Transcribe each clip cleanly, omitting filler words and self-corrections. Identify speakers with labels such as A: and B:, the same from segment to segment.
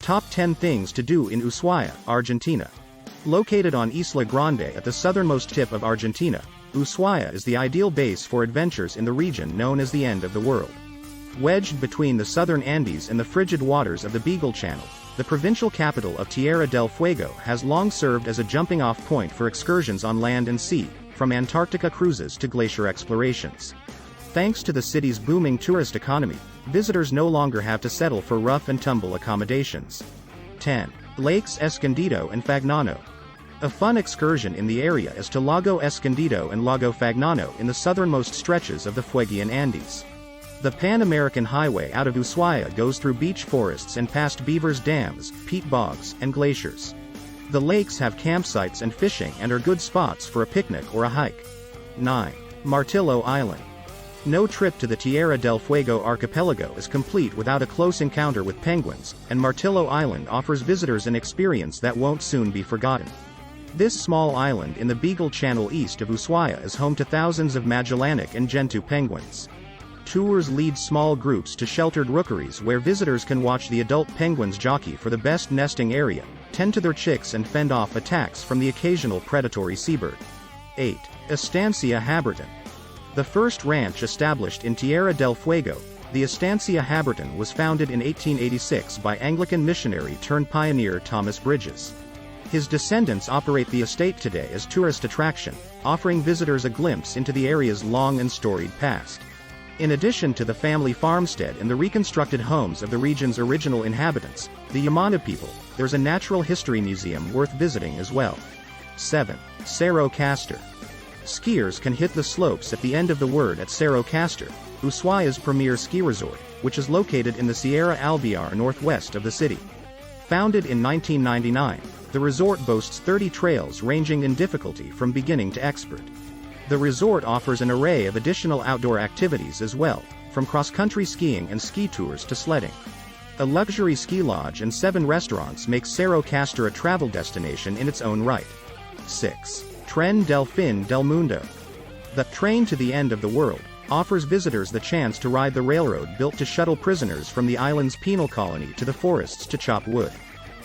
A: Top 10 Things to Do in Ushuaia, Argentina. Located on Isla Grande at the southernmost tip of Argentina, Ushuaia is the ideal base for adventures in the region known as the End of the World. Wedged between the southern Andes and the frigid waters of the Beagle Channel, the provincial capital of Tierra del Fuego has long served as a jumping-off point for excursions on land and sea, from Antarctica cruises to glacier explorations. Thanks to the city's booming tourist economy, visitors no longer have to settle for rough-and-tumble accommodations. 10. Lakes Escondido and Fagnano. A fun excursion in the area is to Lago Escondido and Lago Fagnano in the southernmost stretches of the Fuegian Andes. The Pan-American Highway out of Ushuaia goes through beech forests and past beavers' dams, peat bogs, and glaciers. The lakes have campsites and fishing and are good spots for a picnic or a hike. 9. Martillo Island. No trip to the Tierra del Fuego archipelago is complete without a close encounter with penguins, and Martillo Island offers visitors an experience that won't soon be forgotten. This small island in the Beagle Channel east of Ushuaia is home to thousands of Magellanic and Gentoo penguins. Tours lead small groups to sheltered rookeries where visitors can watch the adult penguins jockey for the best nesting area, tend to their chicks and fend off attacks from the occasional predatory seabird. 8. Estancia Habarton. The first ranch established in Tierra del Fuego, the Estancia Habarton was founded in 1886 by Anglican missionary-turned-pioneer Thomas Bridges. His descendants operate the estate today as tourist attraction, offering visitors a glimpse into the area's long and storied past. In addition to the family farmstead and the reconstructed homes of the region's original inhabitants, the Yamana people, there's a natural history museum worth visiting as well. 7. Cerro Castor. Skiers can hit the slopes at the end of the word at Cerro Castor, Ushuaia's premier ski resort, which is located in the Sierra Alvear northwest of the city. Founded in 1999, the resort boasts 30 trails ranging in difficulty from beginning to expert. The resort offers an array of additional outdoor activities as well, from cross-country skiing and ski tours to sledding. A luxury ski lodge and 7 restaurants make Cerro Castor a travel destination in its own right. 6. Tren del Fin del Mundo. The Train to the End of the World offers visitors the chance to ride the railroad built to shuttle prisoners from the island's penal colony to the forests to chop wood.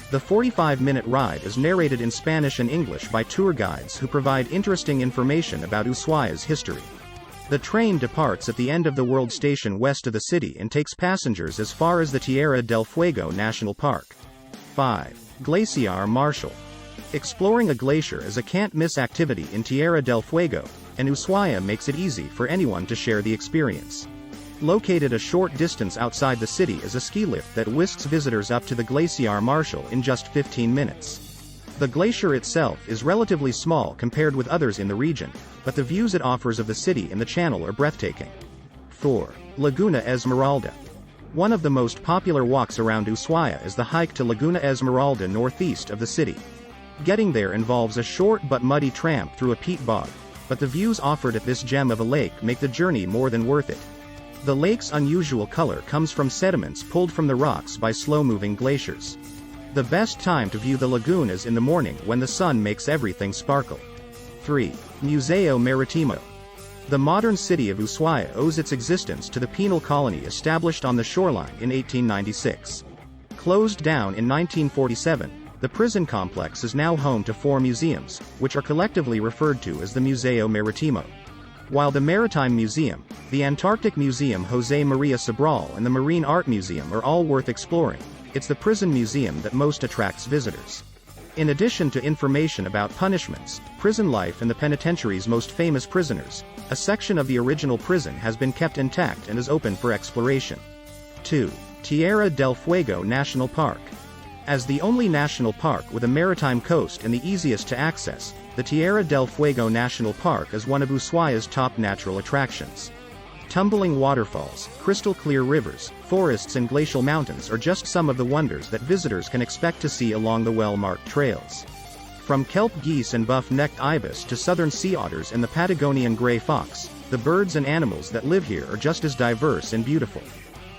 A: The 45-minute ride is narrated in Spanish and English by tour guides who provide interesting information about Ushuaia's history. The train departs at the End of the World station west of the city and takes passengers as far as the Tierra del Fuego National Park. 5. Glacier Marshall. Exploring a glacier is a can't-miss activity in Tierra del Fuego, and Ushuaia makes it easy for anyone to share the experience. Located a short distance outside the city is a ski lift that whisks visitors up to the Glacier Marshall in just 15 minutes. The glacier itself is relatively small compared with others in the region, but the views it offers of the city and the channel are breathtaking. 4. Laguna Esmeralda. One of the most popular walks around Ushuaia is the hike to Laguna Esmeralda northeast of the city. Getting there involves a short but muddy tramp through a peat bog, but the views offered at this gem of a lake make the journey more than worth it. The lake's unusual color comes from sediments pulled from the rocks by slow-moving glaciers. The best time to view the lagoon is in the morning when the sun makes everything sparkle. 3. Museo Mariposa. The modern city of Ushuaia owes its existence to the penal colony established on the shoreline in 1896. Closed down in 1947, the prison complex is now home to 4 museums, which are collectively referred to as the Museo Mariposa. While the Maritime Museum, the Antarctic Museum José María Sobral and the Marine Art Museum are all worth exploring, it's the prison museum that most attracts visitors. In addition to information about punishments, prison life and the penitentiary's most famous prisoners, a section of the original prison has been kept intact and is open for exploration. 2. Tierra del Fuego National Park. As the only national park with a maritime coast and the easiest to access, the Tierra del Fuego National Park is one of Ushuaia's top natural attractions. Tumbling waterfalls, crystal-clear rivers, forests and glacial mountains are just some of the wonders that visitors can expect to see along the well-marked trails. From kelp geese and buff-necked ibis to southern sea otters and the Patagonian gray fox, the birds and animals that live here are just as diverse and beautiful.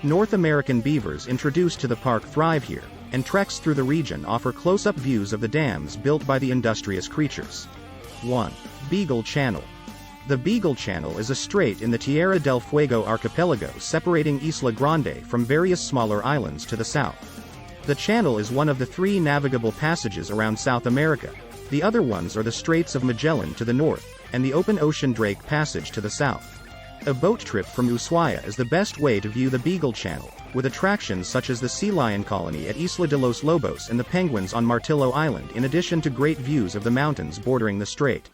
A: North American beavers introduced to the park thrive here, and treks through the region offer close-up views of the dams built by the industrious creatures. 1. Beagle Channel. The Beagle Channel is a strait in the Tierra del Fuego archipelago separating Isla Grande from various smaller islands to the south. The channel is one of the 3 navigable passages around South America. The other ones are the Straits of Magellan to the north, and the open ocean Drake Passage to the south. A boat trip from Ushuaia is the best way to view the Beagle Channel, with attractions such as the sea lion colony at Isla de los Lobos and the penguins on Martillo Island, in addition to great views of the mountains bordering the strait.